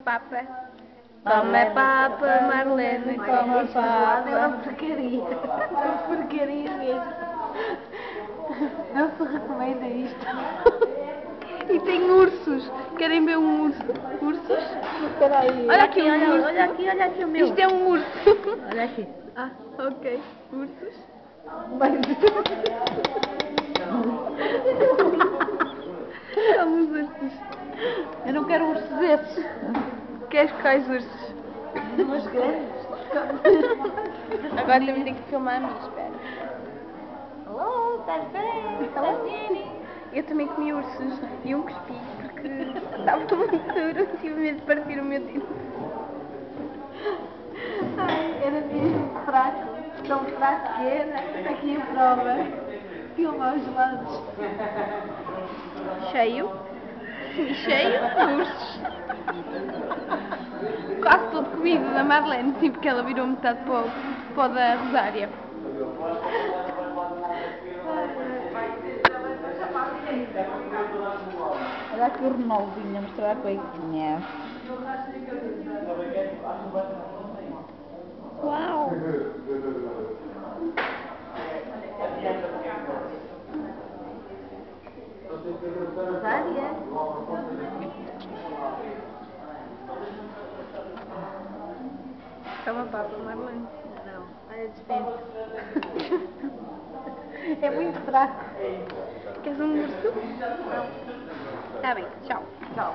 Papa. Toma papa, Marlene, toma papa. É uma porcaria. É uma porcaria mesmo. Não se recomenda isto. E tem ursos. Querem ver um urso? Ursos? Espera aí. Olha aqui, urso. Olha aqui o meu. Isto é um urso. Olha aqui. Ah, ok. Ursos. Mas... São os ursos. Eu não quero ursos desses. Queres quais ursos? Umas grandes. Agora também tenho que filmar a mim, espera. Alô, estás bem? Estás bem? Eu também comi ursos e um cuspi porque estava muito duro. Tive medo de partir o meu dedo. Ai, era mesmo fraco. Tão fraco que era. Está aqui a prova. Filma aos lados. Cheio. Sim, cheio de ursos. Quase todo comido da Marlene, sim, porque ela virou metade para o da Rosária. Olha aqui o Ronaldinho a mostrar a cuequinha. Uau! Rosária? Toma papa, Marlene. Não, olha, dispensa. É muito fraco. Queres um urso? Não. Tá bem, tchau. Tchau.